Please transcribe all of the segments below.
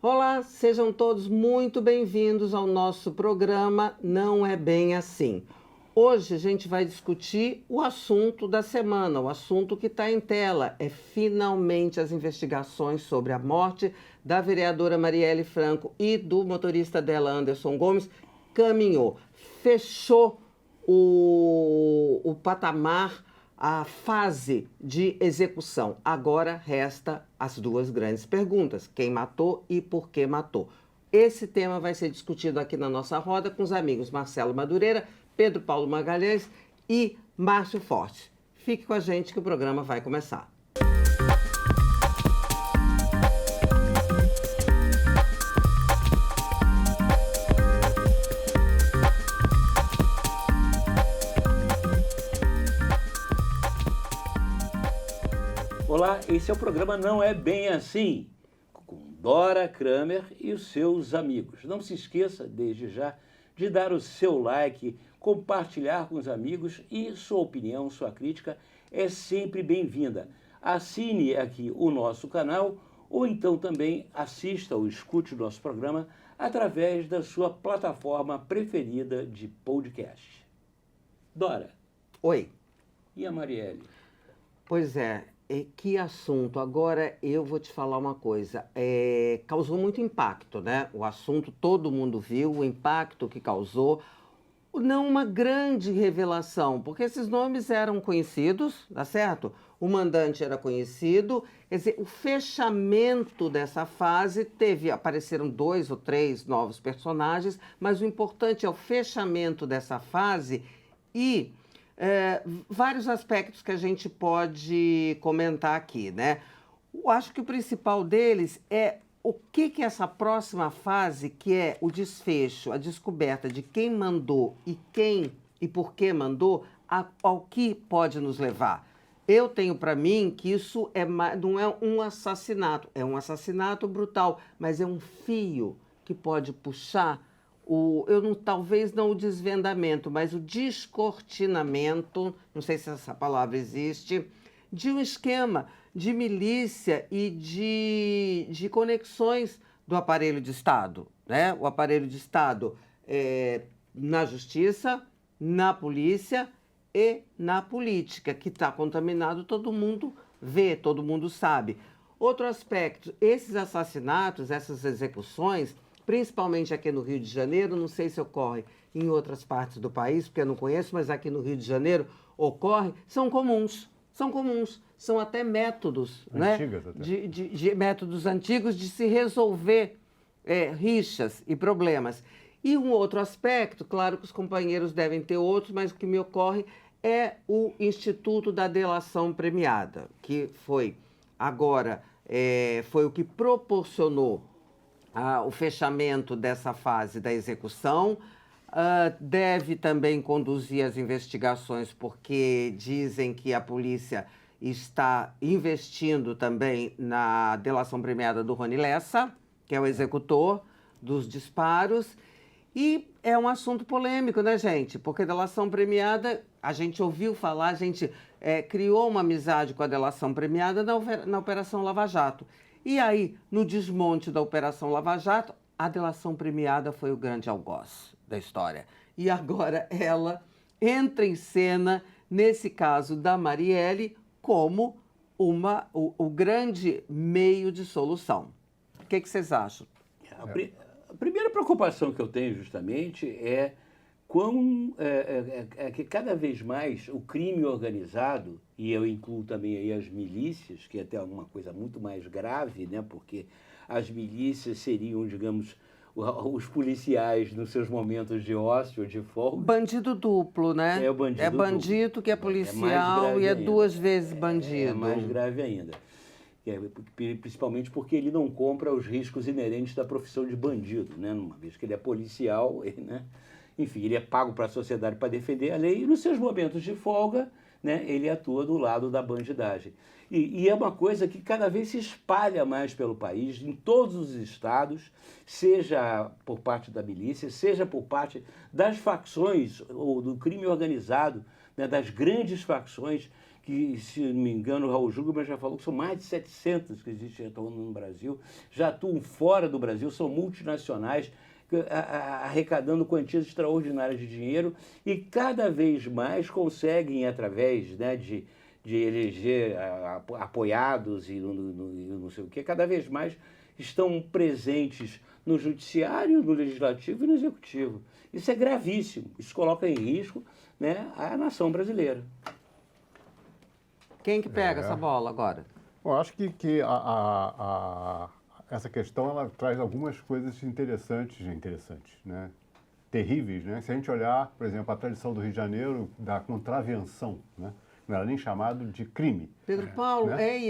Olá, sejam todos muito bem-vindos ao nosso programa Não é Bem Assim. Hoje a gente vai discutir o assunto da semana, o assunto que está em tela. É finalmente as investigações sobre a morte da vereadora Marielle Franco e do motorista dela, Anderson Gomes, caminhou, fechou o patamar, a fase de execução. Agora resta as duas grandes perguntas: quem matou e por que matou. Esse tema vai ser discutido aqui na nossa roda com os amigos Marcelo Madureira, Pedro Paulo Magalhães e Márcio Forte. Fique com a gente que o programa vai começar. Olá, esse é o programa Não é Bem Assim, com Dora Kramer e os seus amigos. Não se esqueça, desde já, de dar o seu like, compartilhar com os amigos e sua opinião, sua crítica é sempre bem-vinda. Assine aqui o nosso canal ou então também assista ou escute o nosso programa através da sua plataforma preferida de podcast. Dora. Oi. E a Marielle? Pois é. Que assunto. Agora eu vou te falar uma coisa. Causou muito impacto, né? O assunto todo mundo viu, o impacto que causou. Não uma grande revelação, porque esses nomes eram conhecidos, tá certo? O mandante era conhecido. Quer dizer, o fechamento dessa fase apareceram 2 ou 3 novos personagens, mas o importante é o fechamento dessa fase e vários aspectos que a gente pode comentar aqui, né? Eu acho que o principal deles é o que essa próxima fase, que é o desfecho, a descoberta de quem mandou e por que mandou, ao que pode nos levar. Eu tenho para mim que isso não é um assassinato, é um assassinato brutal, mas é um fio que pode puxar talvez não o desvendamento, mas o descortinamento, não sei se essa palavra existe, de um esquema de milícia e de conexões do aparelho de Estado, né? O aparelho de Estado na justiça, na polícia e na política, que está contaminado, todo mundo vê, todo mundo sabe. Outro aspecto, esses assassinatos, essas execuções, principalmente aqui no Rio de Janeiro, não sei se ocorre em outras partes do país, porque eu não conheço, mas aqui no Rio de Janeiro ocorre, são comuns, são até métodos, antigas, né? Até. De métodos antigos de se resolver rixas e problemas. E um outro aspecto, claro que os companheiros devem ter outros, mas o que me ocorre é o Instituto da Delação Premiada, que foi agora, foi o que proporcionou o fechamento dessa fase da execução. Deve também conduzir as investigações, porque dizem que a polícia está investindo também na delação premiada do Rony Lessa, que é o executor dos disparos. E é um assunto polêmico, né, gente? Porque delação premiada, a gente ouviu falar, a gente criou uma amizade com a delação premiada na Operação Lava Jato. E aí, no desmonte da Operação Lava Jato, a delação premiada foi o grande algoz da história. E agora ela entra em cena, nesse caso da Marielle, como o grande meio de solução. O que vocês acham? A primeira preocupação que eu tenho justamente é que cada vez mais o crime organizado, e eu incluo também aí as milícias, que é até uma coisa muito mais grave, né? Porque as milícias seriam, digamos, os policiais nos seus momentos de ócio, de folga. Bandido duplo, né? É o bandido duplo. Bandido que é policial e é ainda. 2 vezes bandido. É mais grave ainda. Principalmente porque ele não compra os riscos inerentes da profissão de bandido, né? Uma vez que ele é policial, né? Enfim, ele é pago para a sociedade para defender a lei e nos seus momentos de folga, né, ele atua do lado da bandidagem. E é uma coisa que cada vez se espalha mais pelo país, em todos os estados, seja por parte da milícia, seja por parte das facções ou do crime organizado, né, das grandes facções que, se não me engano, o Raul Jungmann já falou que são mais de 700 que existem atuando no Brasil, já atuam fora do Brasil, são multinacionais, arrecadando quantias extraordinárias de dinheiro e cada vez mais conseguem, através, né, de eleger apoiados e não sei o quê, cada vez mais estão presentes no judiciário, no legislativo e no executivo. Isso é gravíssimo, isso coloca em risco, né, a nação brasileira. Quem que pega essa bola agora? Bom, acho que essa questão ela traz algumas coisas interessantes, né? Terríveis, né? Se a gente olhar, por exemplo, a tradição do Rio de Janeiro da contravenção, né? Não era nem chamado de crime. Pedro Paulo, né?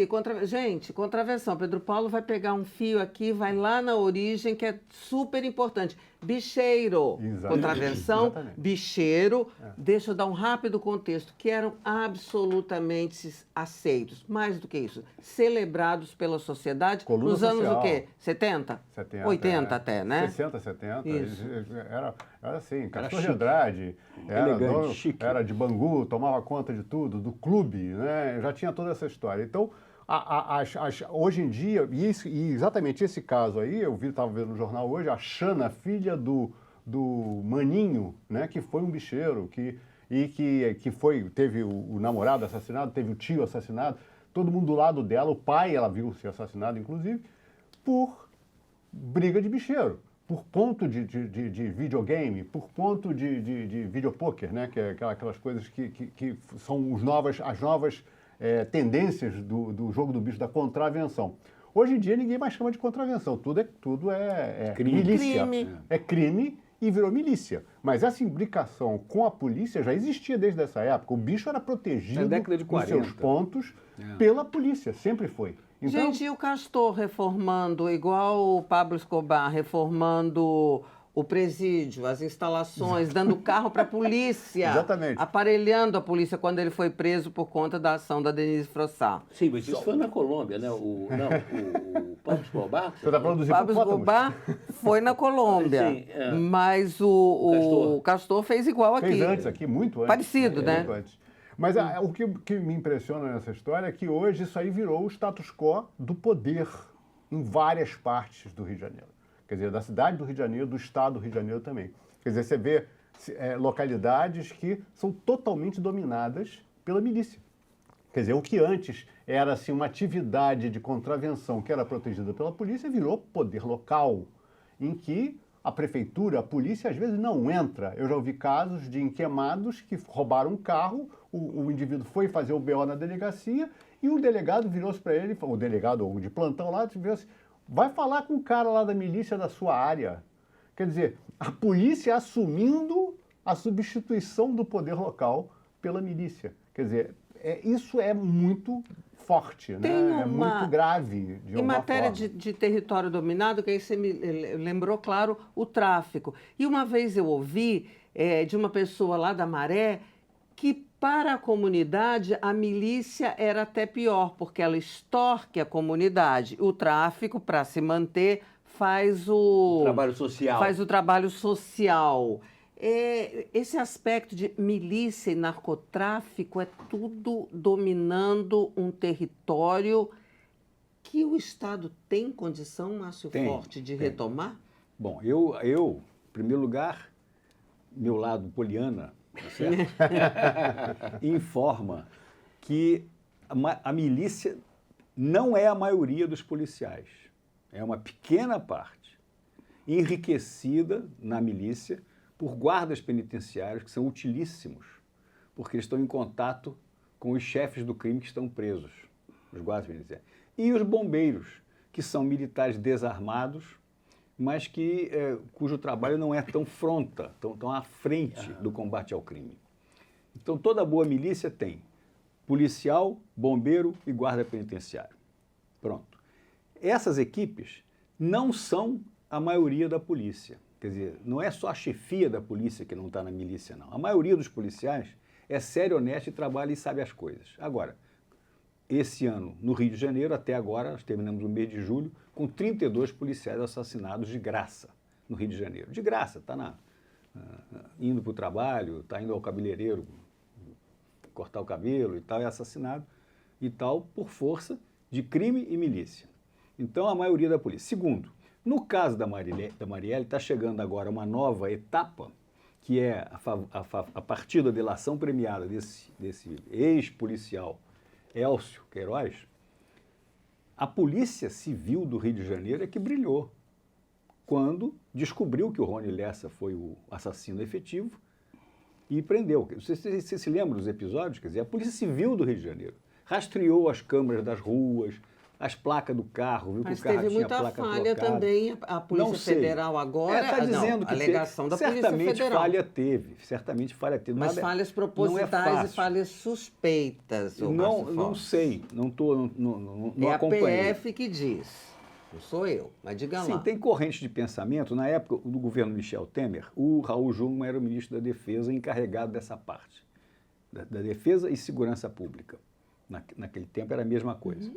gente, contravenção. Pedro Paulo vai pegar um fio aqui, vai lá na origem, que é super importante. Bicheiro. Exatamente. Contravenção, Exatamente. bicheiro. Deixa eu dar um rápido contexto, que eram absolutamente aceitos. Mais do que isso, celebrados pela sociedade Coluna nos anos social. o quê? 70? 70, 80 até, né? 60, 70. Isso. Era assim, Castor de chique. Andrade, Elegante, chique. era de Bangu, tomava conta de tudo, do clube, né? Já tinha toda essa história. Então, hoje em dia, e exatamente esse caso aí, estava vendo no jornal hoje, a Xana, filha do Maninho, né? Que foi um bicheiro, teve o namorado assassinado, teve o tio assassinado, todo mundo do lado dela, o pai, ela viu ser assassinado, inclusive, por briga de bicheiro, por ponto de videogame, por ponto de videopôquer, né? Que é aquelas coisas que são as novas tendências do jogo do bicho, da contravenção. Hoje em dia ninguém mais chama de contravenção, tudo é Crime. milícia. Crime. É crime e virou milícia. Mas essa imbricação com a polícia já existia desde essa época. O bicho era protegido Na década de nos 40. seus pontos pela polícia, sempre foi. Então, Gente, e o Castor reformando, igual o Pablo Escobar, reformando o presídio, as instalações, dando carro para a polícia. Exatamente. Aparelhando a polícia quando ele foi preso por conta da ação da Denise Frossard. Sim, mas isso foi na Colômbia, né? O Pablo Escobar. você está falando dos Pablo hipopótamos? Escobar foi na Colômbia, Sim, é. mas o Castor fez igual aqui. Fez antes aqui, muito antes. Parecido, né? Muito antes. Mas o que me impressiona nessa história é que hoje isso aí virou o status quo do poder em várias partes do Rio de Janeiro. Quer dizer, da cidade do Rio de Janeiro, do estado do Rio de Janeiro também. Quer dizer, você vê localidades que são totalmente dominadas pela milícia. Quer dizer, o que antes era assim, uma atividade de contravenção que era protegida pela polícia, virou poder local, em que a prefeitura, a polícia, às vezes não entra. Eu já ouvi casos de enquemados que roubaram um carro, o indivíduo foi fazer o BO na delegacia e o delegado virou-se para ele, o delegado de plantão lá, virou-se, vai falar com o cara lá da milícia da sua área. Quer dizer, a polícia assumindo a substituição do poder local pela milícia. Quer dizer, isso é muito forte, né? É muito grave, de Em alguma matéria forma. de território dominado, que aí você me lembrou, claro, o tráfico. E uma vez eu ouvi de uma pessoa lá da Maré que para a comunidade a milícia era até pior, porque ela extorque a comunidade. O tráfico, para se manter, faz o Trabalho social. Faz o trabalho social. Esse aspecto de milícia e narcotráfico é tudo dominando um território que o Estado tem condição, Márcio Forte, de retomar? Bom, eu, em primeiro lugar, meu lado poliana, tá certo? informa que a milícia não é a maioria dos policiais. É uma pequena parte, enriquecida na milícia por guardas penitenciários que são utilíssimos, porque eles estão em contato com os chefes do crime que estão presos, os guardas penitenciários. E os bombeiros, que são militares desarmados, mas cujo trabalho não é tão fronta, tão à frente do combate ao crime. Então, toda boa milícia tem policial, bombeiro e guarda penitenciário. Pronto. Essas equipes não são a maioria da polícia. Quer dizer, não é só a chefia da polícia que não está na milícia, não. A maioria dos policiais é sério, honesto e trabalha e sabe as coisas. Agora, esse ano, no Rio de Janeiro, até agora, nós terminamos o mês de julho, com 32 policiais assassinados de graça no Rio de Janeiro. De graça, está indo para o trabalho, está indo ao cabeleireiro, cortar o cabelo e tal, é assassinado e tal, por força de crime e milícia. Então, a maioria da polícia. Segundo, no caso da Marielle, está chegando agora uma nova etapa, que é a partir da delação premiada desse ex-policial Elcio Queiroz, a Polícia Civil do Rio de Janeiro é que brilhou quando descobriu que o Rony Lessa foi o assassino efetivo e prendeu. Você se lembra dos episódios? Quer dizer, a Polícia Civil do Rio de Janeiro rastreou as câmeras das ruas, as placas do carro, viu Mas que o carro teve tinha muita placa falha trocada. também, a Polícia Não sei. Federal agora... Está dizendo não, que a alegação da Polícia certamente Federal. certamente falha teve. Mas Nada- falhas não é propositais e fácil. falhas suspeitas. ô Não, Márcio não Fox. sei, não É acompanhei. a PF que diz, não sou eu, mas diga Sim, lá. tem corrente de pensamento. Na época do governo Michel Temer, o Raul Jungmann era o ministro da Defesa encarregado dessa parte, da Defesa e Segurança Pública. Naquele tempo era a mesma coisa.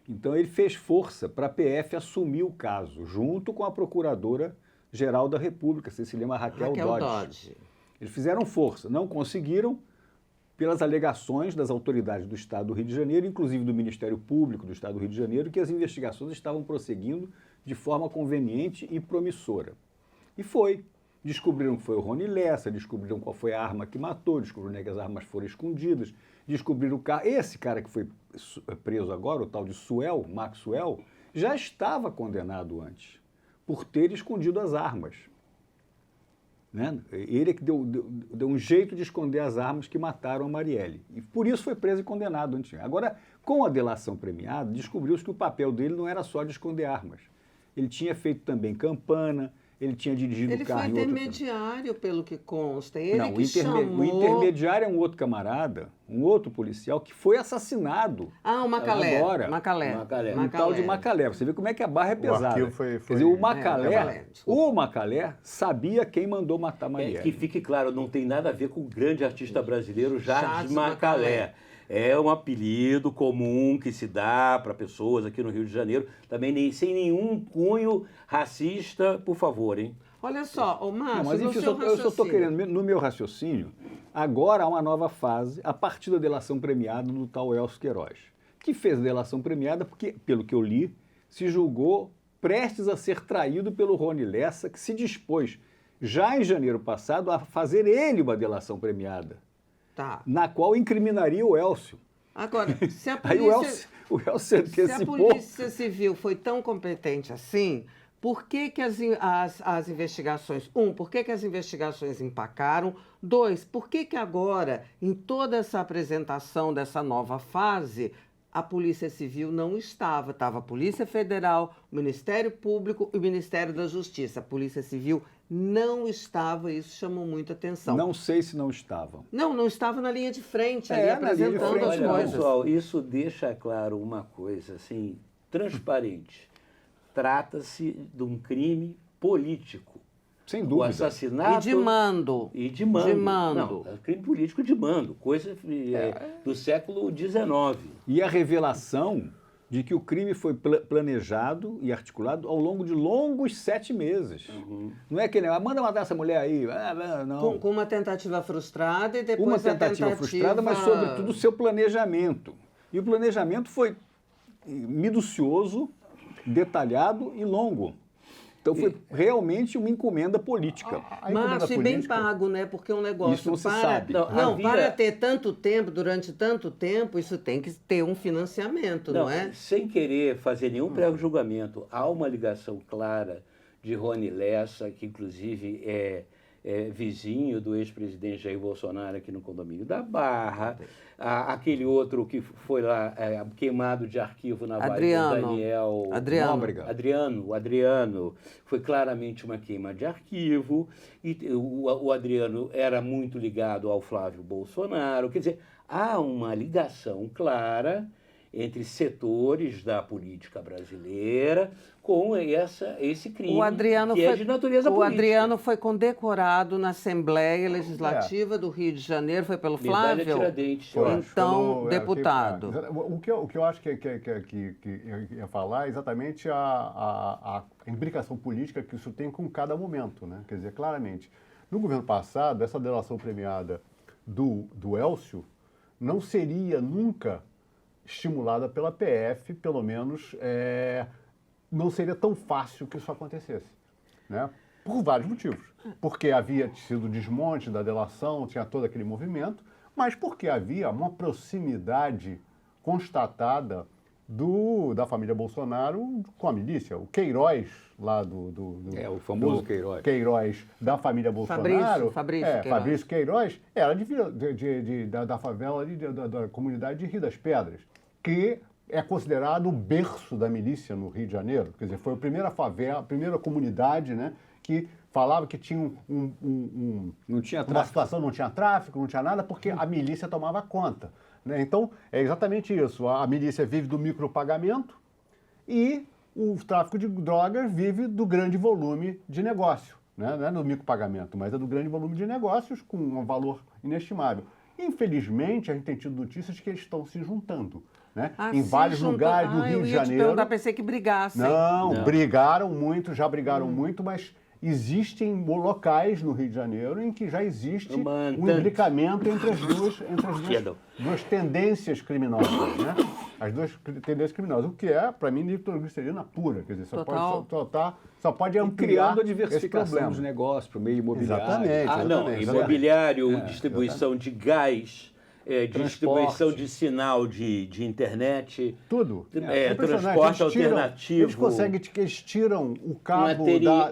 Então ele fez força para a PF assumir o caso, junto com a Procuradora-Geral da República, Cecília Raquel Dodge. Eles fizeram força, não conseguiram, pelas alegações das autoridades do Estado do Rio de Janeiro, inclusive do Ministério Público do Estado do Rio de Janeiro, que as investigações estavam prosseguindo de forma conveniente e promissora. E foi. Descobriram que foi o Rony Lessa, descobriram qual foi a arma que matou, descobriram que as armas foram escondidas, descobriram o carro. Esse cara que foi preso agora, o tal de Suel, Maxwell, já estava condenado antes, por ter escondido as armas. Né? Ele é que deu um jeito de esconder as armas que mataram a Marielle. E por isso foi preso e condenado antes. Agora, com a delação premiada, descobriu-se que o papel dele não era só de esconder armas. Ele tinha feito também campana, ele tinha dirigido Ele o carro foi em outro... intermediário, pelo que consta. Ele Não, que o chamou... intermediário é um outro camarada, um outro policial que foi assassinado. Ah, o Macalé. Agora. Macalé. Macalé. Um tal de Macalé. Você vê como é que a barra é pesada. arquivo foi- Quer dizer, o Macalé, Macalé, desculpa. o Macalé sabia quem mandou matar Marielle. Que fique claro, não tem nada a ver com o grande artista brasileiro Jardim Jardim Macalé. Macalé. É um apelido comum que se dá para pessoas aqui no Rio de Janeiro, também sem nenhum cunho racista, por favor, hein? Olha só, ô Márcio, Não, mas no enfim, seu eu só estou raciocínio. querendo, no meu raciocínio, agora há uma nova fase, a partir da delação premiada do tal Elcio Queiroz, que fez a delação premiada porque, pelo que eu li, se julgou prestes a ser traído pelo Rony Lessa, que se dispôs, já em janeiro passado, a fazer ele uma delação premiada, Tá. na qual incriminaria o Elcio. Agora, se a Aí polícia... o Elcio Se a antecipou. Polícia Civil foi tão competente assim, por que as investigações... por que as investigações empacaram? 2, por que agora, em toda essa apresentação dessa nova fase, a Polícia Civil não estava? Estava a Polícia Federal, o Ministério Público e o Ministério da Justiça. A Polícia Civil não estava, isso chamou muita atenção. Não sei se não estavam. Não estava na linha de frente, ali, Na linha de apresentando frente, as Olha, coisas. pessoal, isso deixa claro uma coisa, assim, transparente. Trata-se de um crime político. Sem O dúvida. assassinato... E de mando. E de mando. De mando. Não, é crime político de mando, coisa do século XIX. E a revelação de que o crime foi planejado e articulado ao longo de longos 7 meses. Não é que nem, manda matar essa mulher aí. Não. Com uma tentativa frustrada e depois Uma a tentativa frustrada, mas sobretudo o seu planejamento. E o planejamento foi minucioso, detalhado e longo. Então foi realmente uma encomenda política. A encomenda Márcio, e bem política- pago, né? Porque um negócio Isso não se para... sabe. Não, Havia- para ter tanto tempo, durante tanto tempo, isso tem que ter um financiamento, não é? Sem querer fazer nenhum pré-julgamento, há uma ligação clara de Rony Lessa, que inclusive é vizinho do ex-presidente Jair Bolsonaro aqui no condomínio da Barra, aquele outro que foi lá queimado de arquivo na Bahia, Adriano. Daniel Nóbrega. O Adriano, foi claramente uma queima de arquivo, e o Adriano era muito ligado ao Flávio Bolsonaro, quer dizer, há uma ligação clara entre setores da política brasileira com esse crime O Adriano que é de natureza política. Adriano foi condecorado na Assembleia Legislativa do Rio de Janeiro, foi pelo Medalha Flávio? Tiradentes. Foi. Então, deputado. O que eu acho que eu ia falar é exatamente a implicação política que isso tem com cada momento, né? Quer dizer, claramente, no governo passado, essa delação premiada do Elcio, não seria nunca estimulada pela PF, pelo menos não seria tão fácil que isso acontecesse, né? Por vários motivos. Porque havia sido o desmonte da delação, tinha todo aquele movimento, mas porque havia uma proximidade constatada da família Bolsonaro com a milícia. O Queiroz, lá o famoso Queiroz. Queiroz da família Bolsonaro. Fabrício Queiroz era da favela ali, da comunidade de Rio das Pedras, que é considerado o berço da milícia no Rio de Janeiro. Quer dizer, foi a primeira favela, a primeira comunidade, né, que falava que tinha não tinha uma situação, não tinha tráfico, não tinha nada, porque a milícia tomava conta, né? Então, é exatamente isso. A milícia vive do micropagamento e o tráfico de drogas vive do grande volume de negócio, né? Não é do micropagamento, mas é do grande volume de negócios com um valor inestimável. Infelizmente, a gente tem tido notícias de que eles estão se juntando, né? Em vários lugares do Rio de Janeiro. Pensei que brigassem. Não, brigaram muito, já brigaram muito, mas existem locais no Rio de Janeiro em que já existe um imbricamento entre as duas tendências criminosas, né? As duas tendências criminosas, o que é, para mim, nitroglicerina pura, quer dizer, só pode ampliar criando a diversificação dos negócios para o meio imobiliário. Exatamente. Imobiliário, distribuição de gás, distribuição de sinal de internet. Tudo. Transporte alternativo. Eles tiram o cabo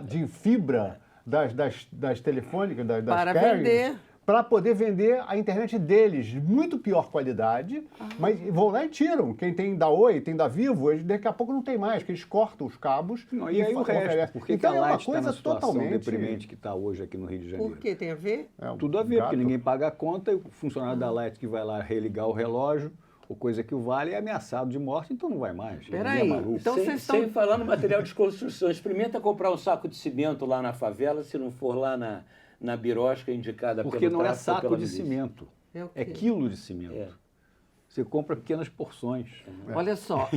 de fibra das telefônicas, das para carriers, vender. Para poder vender a internet deles, de muito pior qualidade, mas vão lá e tiram. Quem tem da Oi, tem da Vivo, eles daqui a pouco não tem mais, porque eles cortam os cabos. Não, e aí o resto, por que então, a Light coisa está na situação totalmente deprimente que está hoje aqui no Rio de Janeiro? Por que tem a ver? Tudo a ver, porque ninguém paga a conta e o funcionário da Light que vai lá religar o relógio, ou coisa que o vale, é ameaçado de morte, então não vai mais. Peraí, então vocês estão... Sem falar no material de construção, experimenta comprar um saco de cimento lá na favela, se não for lá na birosca indicada pelo Porque não é tráfico ou saco pela de milícia. cimento, É quilo de cimento. Você compra pequenas porções. Olha só,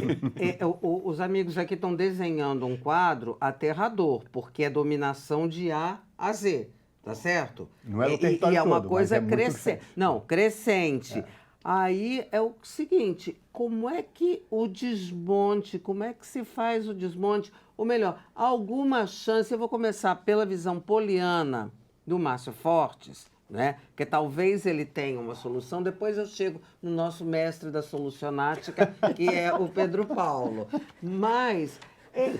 os amigos aqui estão desenhando um quadro aterrador, porque é dominação de A a Z, tá certo? Não é no território e é uma todo, coisa mas é muito crescente. Não, crescente. Aí é o seguinte, como é que o desmonte, como é que se faz o desmonte? Ou melhor, alguma chance, eu vou começar pela visão poliana do Márcio Fortes, né? Que talvez ele tenha uma solução, depois eu chego no nosso mestre da solucionática, que é o Pedro Paulo. Mas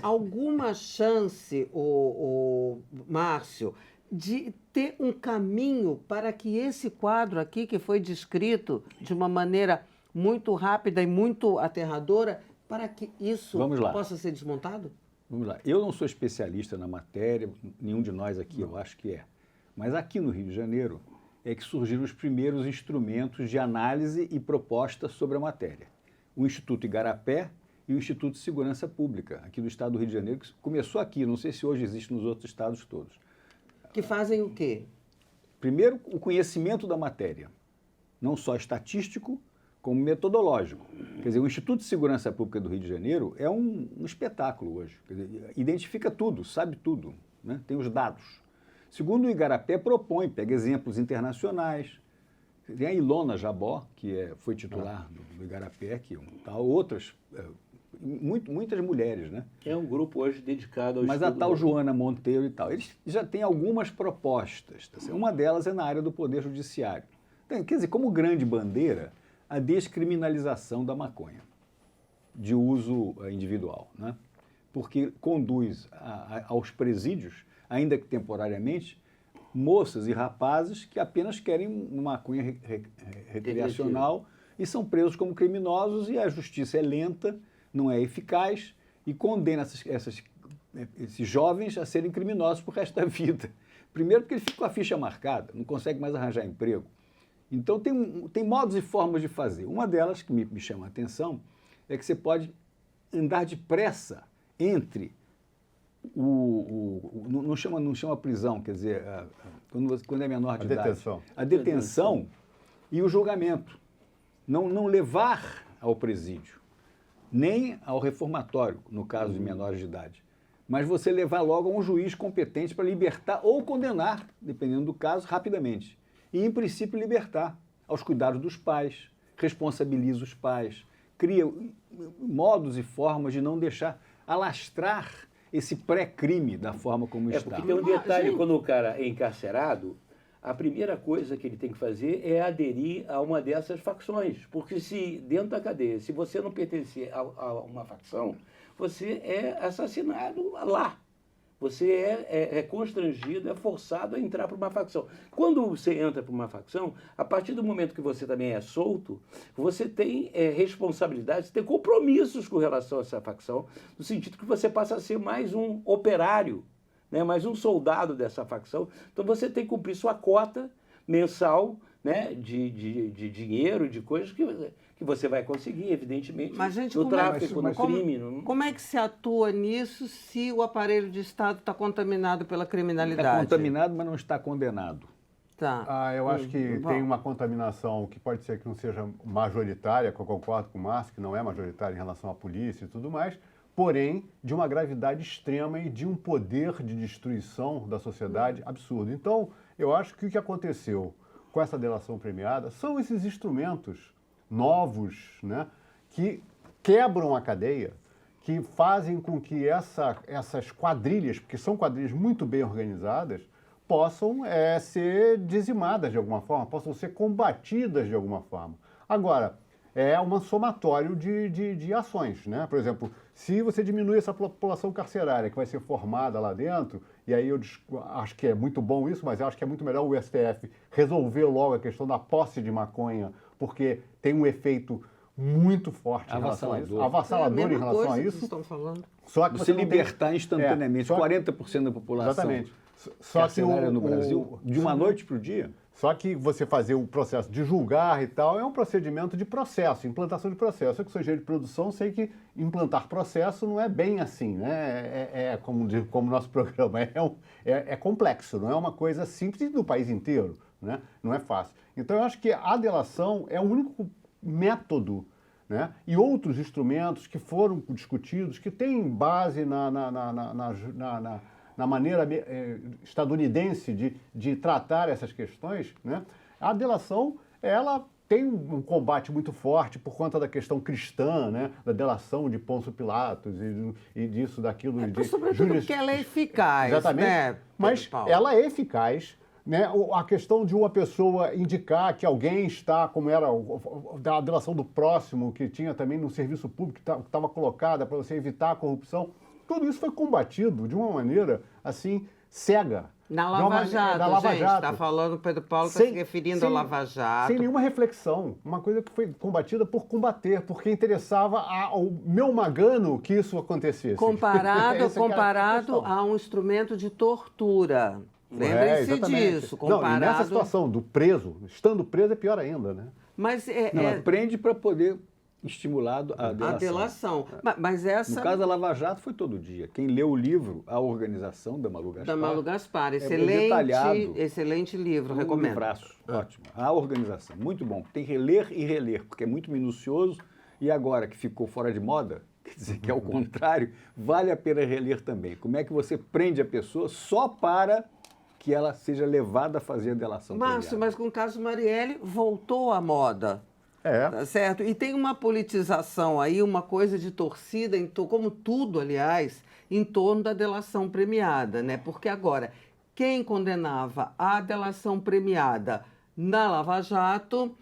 alguma chance, o Márcio, de ter um caminho para que esse quadro aqui, que foi descrito de uma maneira muito rápida e muito aterradora, para que isso possa ser desmontado? Vamos lá. Eu não sou especialista na matéria, nenhum de nós aqui eu acho que é. Mas aqui no Rio de Janeiro é que surgiram os primeiros instrumentos de análise e proposta sobre a matéria. O Instituto Igarapé e o Instituto de Segurança Pública, aqui do estado do Rio de Janeiro, que começou aqui, não sei se hoje existe nos outros estados todos. Que fazem o quê? Primeiro, o conhecimento da matéria, não só estatístico, como metodológico. Quer dizer, o Instituto de Segurança Pública do Rio de Janeiro é um espetáculo hoje. Quer dizer, identifica tudo, sabe tudo, né? Tem os dados. Segundo, o Igarapé propõe, pega exemplos internacionais. Tem a Ilona Jabó, que foi titular do Igarapé, que outras, muitas mulheres, né? É um grupo hoje dedicado ao Mas estudo. a tal Joana Monteiro e tal, eles já têm algumas propostas. Tá? Uma delas é na área do Poder Judiciário. Então, quer dizer, como grande bandeira, a descriminalização da maconha, de uso individual, né? Porque conduz aos presídios, ainda que temporariamente, moças e rapazes que apenas querem uma maconha recreacional e são presos como criminosos e a justiça é lenta, não é eficaz e condena esses jovens a serem criminosos por resto da vida. Primeiro porque eles ficam com a ficha marcada, não conseguem mais arranjar emprego. Então tem modos e formas de fazer. Uma delas que me chama a atenção é que você pode andar depressa entre não chama prisão, quer dizer, quando é menor de idade. A detenção e o julgamento. Não levar ao presídio, nem ao reformatório, no caso de menores de idade. Mas você levar logo a um juiz competente para libertar ou condenar, dependendo do caso, rapidamente. E, em princípio, libertar aos cuidados dos pais. responsabiliza os pais, cria modos e formas de não deixar alastrar esse pré-crime da forma como está. Porque tem um detalhe, quando o cara é encarcerado, a primeira coisa que ele tem que fazer é aderir a uma dessas facções. Porque se dentro da cadeia, se você não pertencer a uma facção, você é assassinado lá. Você é constrangido, é forçado a entrar para uma facção. Quando você entra para uma facção, a partir do momento que você também é solto, você tem responsabilidades, tem compromissos com relação a essa facção, no sentido que você passa a ser mais um operário, né, mais um soldado dessa facção. Então você tem que cumprir sua cota mensal, né, de dinheiro, de coisas que você vai conseguir, evidentemente, mas, gente, no tráfico, no crime. Como é que se atua nisso se o aparelho de Estado está contaminado pela criminalidade? Está contaminado, mas não está condenado. Tá. Eu acho que tem uma contaminação que pode ser que não seja majoritária, que eu concordo com o Márcio, que não é majoritária em relação à polícia e tudo mais, porém de uma gravidade extrema e de um poder de destruição da sociedade absurdo. Então, eu acho que o que aconteceu com essa delação premiada são esses instrumentos novos, né, que quebram a cadeia, que fazem com que essas quadrilhas, porque são quadrilhas muito bem organizadas, possam ser dizimadas de alguma forma, possam ser combatidas de alguma forma. Agora, é um somatório de ações, né? Por exemplo, se você diminui essa população carcerária que vai ser formada lá dentro, e aí eu acho que é muito bom isso, mas eu acho que é muito melhor o STF resolver logo a questão da posse de maconha, porque tem um efeito muito forte em relação a isso, avassalador em relação a isso. Estão falando. Só que você libertar instantaneamente 40% da população. Exatamente. Só que no Brasil, de uma noite para o dia. Só que você fazer o processo de julgar e tal é um procedimento de processo, implantação de processo. Eu que sou engenheiro de produção, sei que implantar processo não é bem assim, né? Como o nosso programa, é complexo, não é uma coisa simples no país inteiro, né? Não é fácil. Então eu acho que a delação é o único método, né? E outros instrumentos que foram discutidos, que têm base na maneira estadunidense de tratar essas questões, né? A delação, ela tem um combate muito forte por conta da questão cristã, né? Da delação de Pôncio Pilatos e disso, daquilo. Sobretudo porque ela é eficaz, exatamente, né? Mas ela é eficaz, né? A questão de uma pessoa indicar que alguém está, como era a delação do próximo, que tinha também no serviço público, que estava colocada para você evitar a corrupção, tudo isso foi combatido de uma maneira, assim, cega. Na Lava Jato, gente, está falando, Pedro Paulo está se referindo à Lava Jato. Sem nenhuma reflexão. Uma coisa que foi combatida por combater, porque interessava ao meu magano que isso acontecesse. Comparado a um instrumento de tortura. Lembrem-se disso. Não, e nessa situação do preso, estando preso é pior ainda, né? Mas prende para poder estimulado a delação. A delação. Mas essa... No caso da Lava Jato foi todo dia. Quem leu o livro, A Organização, da Malu Gaspar. Da Malu Gaspar. Excelente livro, recomendo. Livraço, ótimo. A Organização, muito bom. Tem que reler e reler, porque é muito minucioso. E agora que ficou fora de moda, quer dizer que é o contrário, vale a pena reler também. Como é que você prende a pessoa só para que ela seja levada a fazer a delação premiada. Márcio, mas com o caso Marielle, voltou à moda. Tá certo? E tem uma politização aí, uma coisa de torcida, como tudo, aliás, em torno da delação premiada, né? Porque agora, quem condenava a delação premiada na Lava Jato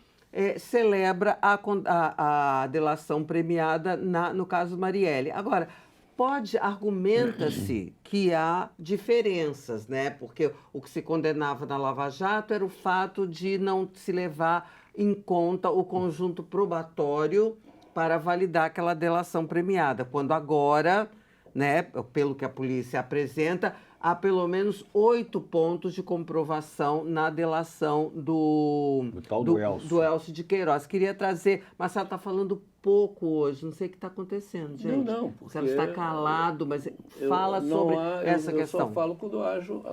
celebra a delação premiada no caso Marielle. Agora, argumenta-se que há diferenças, né? Porque o que se condenava na Lava Jato era o fato de não se levar em conta o conjunto probatório para validar aquela delação premiada, quando agora, né, pelo que a polícia apresenta, há pelo menos 8 pontos de comprovação na delação do Elcio de Queiroz. Queria trazer... Marcelo está falando pouco hoje, não sei o que está acontecendo, gente. Não, Marcelo está calado, mas fala sobre essa questão. Eu só falo quando acho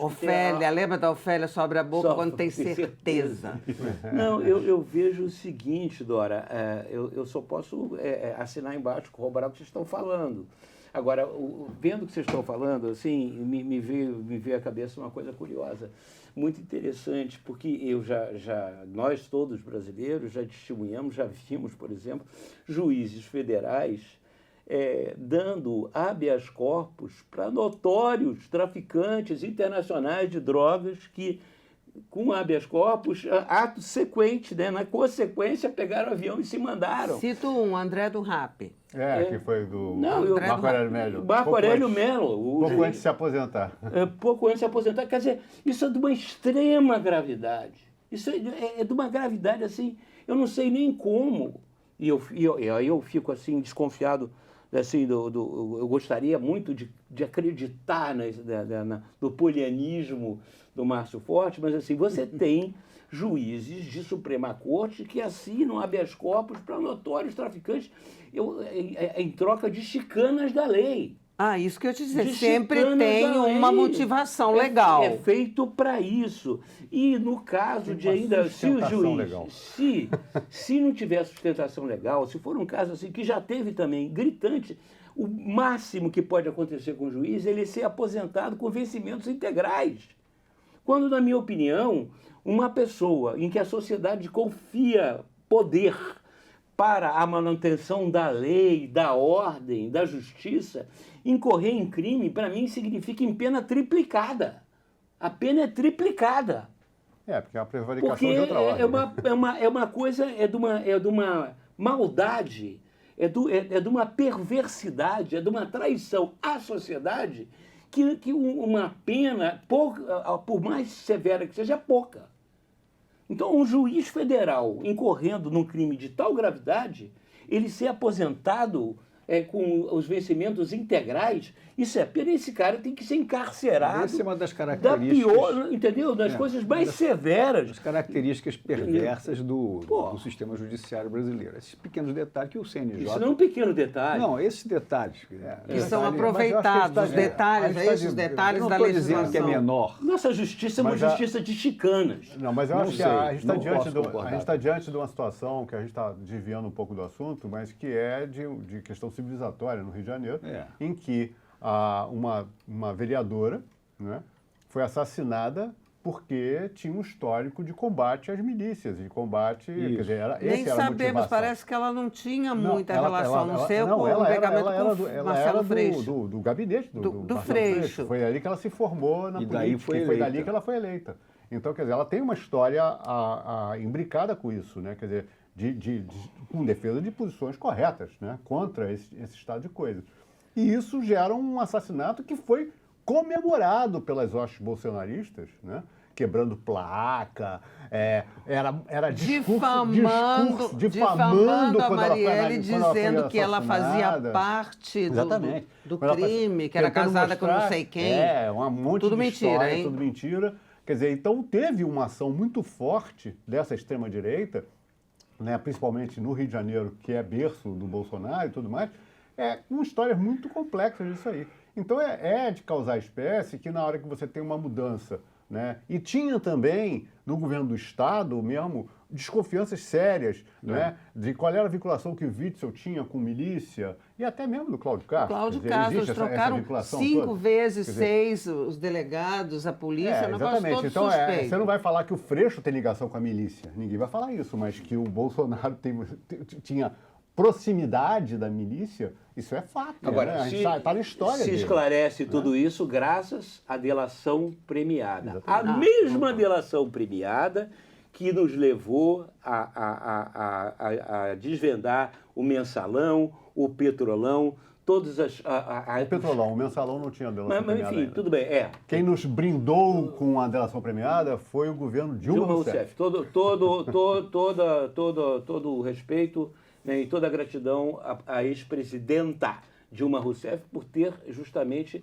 Ofélia, lembra da Ofélia? Só abre a boca quando tem certeza. Não, eu vejo o seguinte, Dora, eu só posso assinar embaixo, corroborar o que vocês estão falando. Agora, vendo o que vocês estão falando, assim, me veio à cabeça uma coisa curiosa, muito interessante, porque nós todos brasileiros já testemunhamos, já vimos, por exemplo, juízes federais dando habeas corpus para notórios traficantes internacionais de drogas que, com habeas corpus, ato sequente, né? Na consequência, pegaram o avião e se mandaram. Cito um, André do Rap. Que foi do Marco Aurélio Melo. Marco Aurélio Melo. Pouco antes de se aposentar. Pouco antes de se aposentar. Quer dizer, isso é de uma extrema gravidade. Isso é de uma gravidade, assim, eu não sei nem como. E aí eu fico, assim, desconfiado, assim, eu gostaria muito de acreditar no polianismo do Márcio Forte, mas, assim, você tem juízes de Suprema Corte que assinam habeas corpus para notórios traficantes em troca de chicanas da lei. Isso que eu ia te dizer, De sempre chicanas tem da uma lei. motivação legal. É feito para isso. E no caso Tem de uma ainda, se o sustentação juiz, legal. se não tiver sustentação legal, se for um caso assim, que já teve também, gritante, o máximo que pode acontecer com o juiz é ele ser aposentado com vencimentos integrais. Quando, na minha opinião, uma pessoa em que a sociedade confia poder para a manutenção da lei, da ordem, da justiça, incorrer em crime, para mim, significa em pena triplicada. A pena é triplicada. Porque é uma prevaricação Porque de outra ordem. é uma coisa, é de uma maldade, é de uma perversidade, é de uma traição à sociedade que uma pena, por mais severa que seja, é pouca. Então, um juiz federal incorrendo num crime de tal gravidade, ele ser aposentado com os vencimentos integrais, isso é pena. Esse cara tem que ser encarcerado. Essa é uma das Da características... pior, entendeu? Das coisas mais severas. As características perversas do sistema judiciário brasileiro. Esses pequenos detalhes que o CNJ... Isso não é um pequeno detalhe. Não, esses detalhes... Que são aproveitados, os detalhes, os detalhes Eu da não estou dizendo legislação. que é menor. Nossa justiça é uma justiça de chicanas. Não, mas eu Não acho que sei, a gente não está posso concordar. diante de uma situação que a gente está desviando um pouco do assunto, mas que é de questão civilizatória no Rio de Janeiro, em que uma vereadora, né, foi assassinada porque tinha um histórico de combate às milícias, de combate... Quer dizer, Nem essa era a sabemos, motivação. parece que ela não tinha muita relação, não sei, ela com o pegamento com Marcelo Freixo. do gabinete do Do Marcelo Freixo. Foi ali que ela se formou na E política, daí foi e foi eleita. dali que ela foi eleita. Então, quer dizer, ela tem uma história imbricada com isso, né? Quer dizer, com defesa de posições corretas, né? Contra esse estado de coisas. E isso gera um assassinato que foi comemorado pelas hostes bolsonaristas, né? Quebrando placa, era Difamando a Marielle, dizendo que ela fazia parte do crime, que era casada com não sei quem. Um monte tudo de mentira, história, hein? tudo mentira. Quer dizer, então teve uma ação muito forte dessa extrema-direita, né, principalmente no Rio de Janeiro, que é berço do Bolsonaro e tudo mais, com histórias muito complexas disso aí. Então é de causar espécie que na hora que você tem uma mudança, né, e tinha também no governo do Estado mesmo desconfianças sérias, né, de qual era a vinculação que o Witzel tinha com milícia e até mesmo do Cláudio Castro. Cláudio Quer dizer, Castro, existe eles essa trocaram vinculação 5 toda. vezes, Quer dizer, 6 os delegados, a polícia, um negócio exatamente. todo Então, suspeito. você não vai falar que o Freixo tem ligação com a milícia. Ninguém vai falar isso, mas que o Bolsonaro tinha proximidade da milícia, isso é fato. Agora, né? A gente está na história se dele. esclarece tudo isso graças à delação premiada. Exatamente. A mesma delação premiada que nos levou a desvendar o mensalão, o petrolão, todas as... O Petrolão, o mensalão não tinha delação Mas premiada enfim, ainda. tudo bem, Quem nos brindou com a delação premiada foi o governo Dilma Rousseff. Todo o respeito, né, e toda a gratidão à ex-presidenta Dilma Rousseff por ter justamente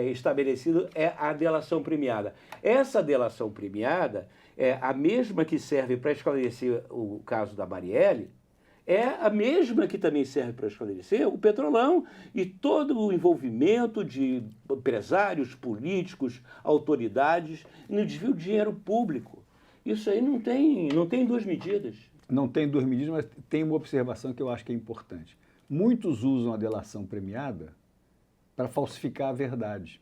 estabelecido a delação premiada. Essa delação premiada é a mesma que serve para esclarecer o caso da Marielle, é a mesma que também serve para esclarecer o Petrolão e todo o envolvimento de empresários, políticos, autoridades no desvio de dinheiro público. Isso aí não tem duas medidas. Não tem duas medidas, mas tem uma observação que eu acho que é importante. Muitos usam a delação premiada para falsificar a verdade,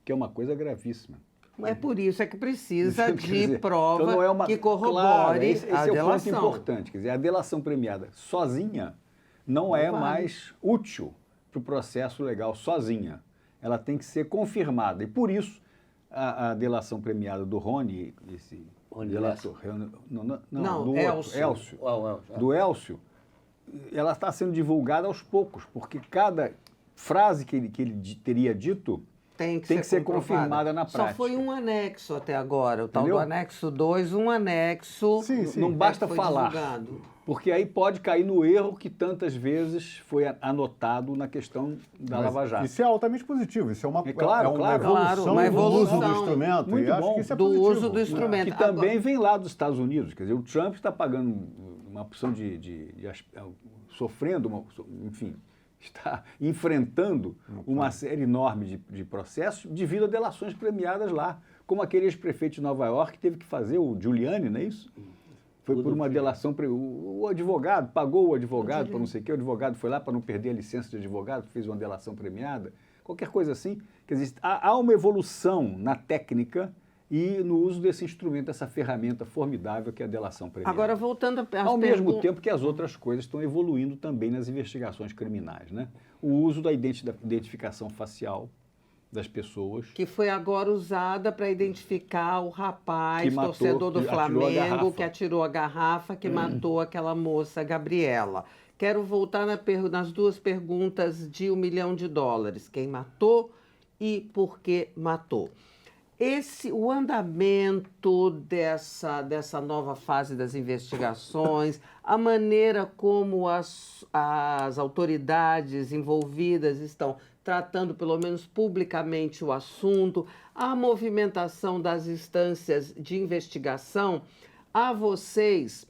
que é uma coisa gravíssima. É por isso que precisa Quer de dizer, prova então não é uma, que corrobore claro, esse a é o delação. ponto importante. Quer dizer, a delação premiada sozinha não é vale. mais útil para o processo legal sozinha. Ela tem que ser confirmada. E por isso a delação premiada do Rony, esse Rony delator, Não, do Elcio. Elcio, do Elcio, ela está sendo divulgada aos poucos, porque cada frase que ele teria dito tem que ser comprovada. confirmada na prática. Só foi um anexo até agora, o tal Entendeu? do anexo 2, um anexo. Sim, sim. Não basta foi falar, divulgado. porque aí pode cair no erro que tantas vezes foi anotado na questão da Mas Lava Jato. isso é altamente positivo. Isso é uma, É claro, é uma claro. evolução, Claro, uma do uso do evolução. instrumento. Muito e acho bom. que isso é Do positivo. uso do instrumento. Que também vem lá dos Estados Unidos. Quer dizer, o Trump está pagando uma opção sofrendo, enfim, está enfrentando uma série enorme de processos devido a delações premiadas lá, como aquele ex-prefeito de Nova York que teve que fazer, o Giuliani, não é isso? Foi por uma delação, o advogado, pagou o advogado para não sei o quê, o advogado foi lá para não perder a licença de advogado, fez uma delação premiada, qualquer coisa assim. Quer dizer, há uma evolução na técnica e no uso desse instrumento, dessa ferramenta formidável que é a delação premiada. Agora, voltando às Ao mesmo perguntas. tempo que as outras coisas estão evoluindo também nas investigações criminais, né? O uso da identificação facial das pessoas. Que foi agora usada para identificar o rapaz, Que matou, torcedor do que atirou a Flamengo, garrafa. que atirou a garrafa, que matou aquela moça, Gabriela. Quero voltar nas duas perguntas de $1 milhão. Quem matou e por que matou? O andamento dessa nova fase das investigações, a maneira como as autoridades envolvidas estão tratando, pelo menos publicamente, o assunto, a movimentação das instâncias de investigação, a vocês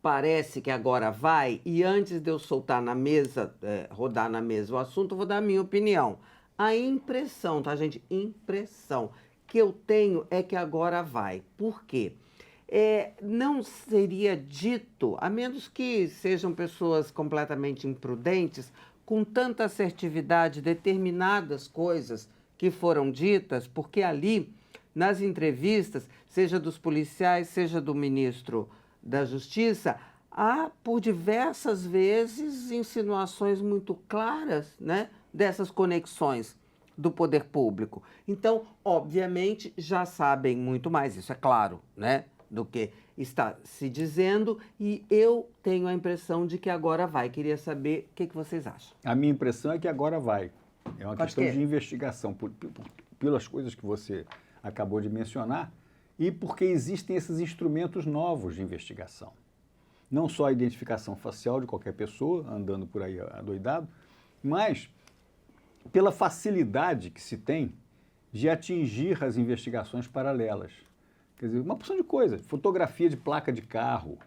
parece que agora vai, e antes de eu soltar na mesa, rodar na mesa o assunto, eu vou dar a minha opinião. A impressão, tá, gente? Impressão que eu tenho é que agora vai. Por quê? Não seria dito, a menos que sejam pessoas completamente imprudentes, com tanta assertividade, determinadas coisas que foram ditas, porque ali, nas entrevistas, seja dos policiais, seja do ministro da Justiça, há, por diversas vezes, insinuações muito claras, né, dessas conexões do poder público. Então, obviamente, já sabem muito mais, isso é claro, né, do que está se dizendo, e eu tenho a impressão de que agora vai. Queria saber o que vocês acham. A minha impressão é que agora vai. É uma questão de investigação, pelas coisas que você acabou de mencionar, e porque existem esses instrumentos novos de investigação. Não só a identificação facial de qualquer pessoa, andando por aí adoidado, mas pela facilidade que se tem de atingir as investigações paralelas. Quer dizer, uma porção de coisa, fotografia de placa de carro,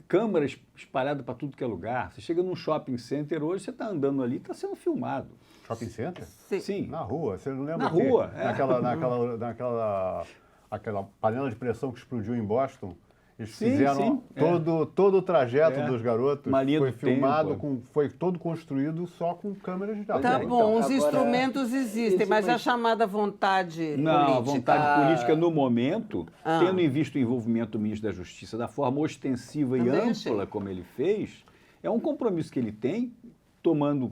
câmeras espalhadas para tudo que é lugar. Você chega num shopping center hoje, você está andando ali, está sendo filmado. Shopping center? Sim. Na rua, você não lembra? Na rua, Naquela panela de pressão que explodiu em Boston, eles Sim, fizeram sim, todo o trajeto dos garotos, Uma linha foi do filmado, tempo. foi todo construído só com câmeras de Tá dados. bom, os agora, instrumentos existem, mas a chamada vontade Não, a política... vontade política no momento, tendo em vista o envolvimento do ministro da Justiça da forma ostensiva e Também achei. ampla como ele fez, é um compromisso que ele tem, tomando,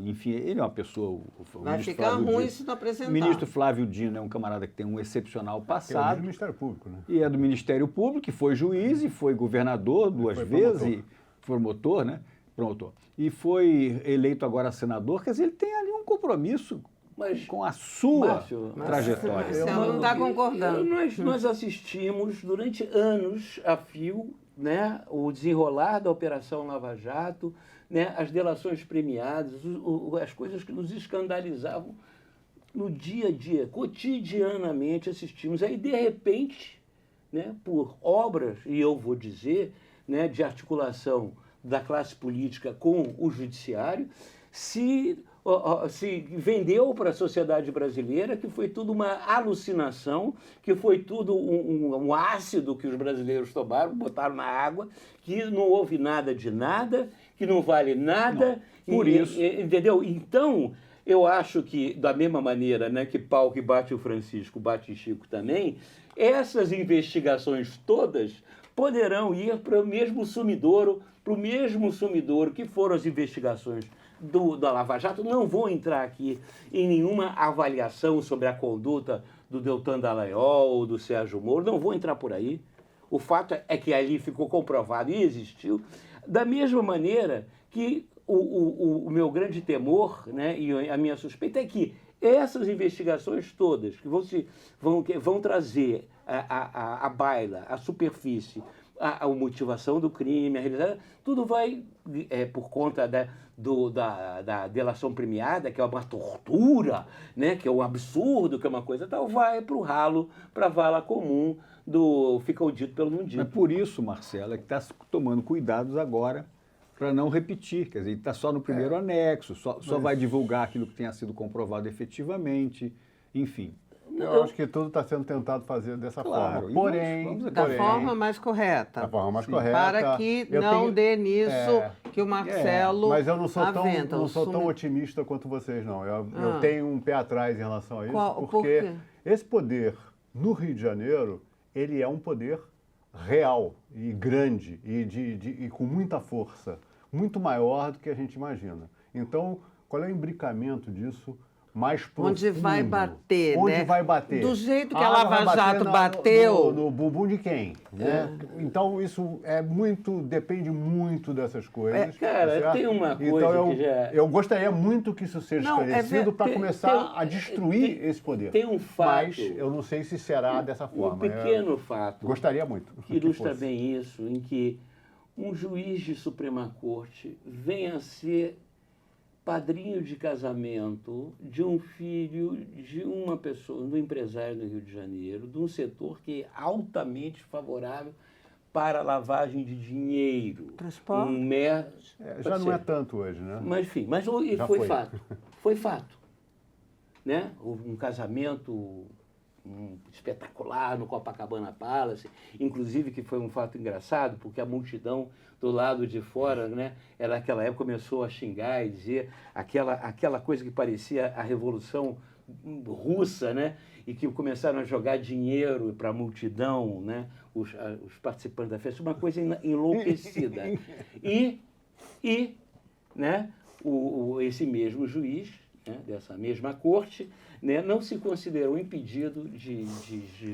enfim, ele é uma pessoa... o Vai ministro ficar Flávio ruim Dino- se não apresentar. O ministro Flávio Dino é um camarada que tem um excepcional Que é do passado, Ministério Público, né? e é do Ministério Público, que foi juiz e foi governador duas foi vezes, promotor. e promotor, né? Promotor. E foi eleito agora senador, quer dizer, ele tem ali um compromisso Mas, com a sua Márcio, trajetória. Marcelo não está concordando. Nós assistimos durante anos a fio, né, o desenrolar da Operação Lava Jato, né, as delações premiadas, as coisas que nos escandalizavam no dia a dia, cotidianamente assistimos. Aí, de repente, né, por obras, e eu vou dizer, né, de articulação da classe política com o judiciário, se vendeu para a sociedade brasileira que foi tudo uma alucinação, que foi tudo um ácido que os brasileiros tomaram, botaram na água, que não houve nada de nada, que não vale nada. Não, por isso. Entendeu? Então, eu acho que, da mesma maneira, né, que pau que bate o Francisco, bate o Chico também, essas investigações todas poderão ir para o mesmo sumidouro, que foram as investigações da Lava Jato. Não vou entrar aqui em nenhuma avaliação sobre a conduta do Deltan Dallagnol ou do Sérgio Moro, não vou entrar por aí. O fato é que ali ficou comprovado e existiu, da mesma maneira que o meu grande temor, né, e a minha suspeita é que essas investigações todas que vão trazer a baila, a superfície, a motivação do crime, a realidade, tudo vai, por conta da delação premiada, que é uma tortura, né, que é um absurdo, que é uma coisa tal, vai para o ralo, para a vala comum do fica o dito pelo não dito. É por isso, Marcelo, é que está tomando cuidados agora para não repetir. Quer dizer, está só no primeiro anexo, só vai divulgar aquilo que tenha sido comprovado efetivamente, enfim. Eu acho que tudo está sendo tentado fazer dessa forma. Porém, da forma mais correta. Da forma mais correta. Para que não dê nisso que o Marcelo mas eu não sou aventa. Não sou tão otimista quanto vocês, não. Eu tenho um pé atrás em relação a isso, Por quê? esse poder no Rio de Janeiro, ele é um poder real e grande e com muita força, muito maior do que a gente imagina. Então, qual é o imbricamento disso? Mais profundo. Onde vai bater, Onde né? vai bater? Do jeito que a Lava Jato bateu. No bumbum de quem? Né? Então, isso depende muito dessas coisas. Cara, certo? tem uma coisa então, que já... eu gostaria muito que isso seja esclarecido para começar a destruir esse poder. Tem um fato... Mas eu não sei se será dessa forma. Um pequeno fato... Gostaria muito. Que ilustra bem isso, em que um juiz de Suprema Corte venha a ser padrinho de casamento de um filho de uma pessoa, do empresário do Rio de Janeiro, de um setor que é altamente favorável para a lavagem de dinheiro. Transporte? Já não é tanto hoje, né? Mas, enfim, foi fato. Foi fato. Né? Houve um casamento espetacular no Copacabana Palace, inclusive que foi um fato engraçado, porque a multidão do lado de fora, né, ela naquela época começou a xingar e dizer aquela coisa que parecia a Revolução Russa, né, e que começaram a jogar dinheiro para a multidão, né, os participantes da festa, uma coisa enlouquecida. E né, esse mesmo juiz, né, dessa mesma corte, né, não se considerou impedido de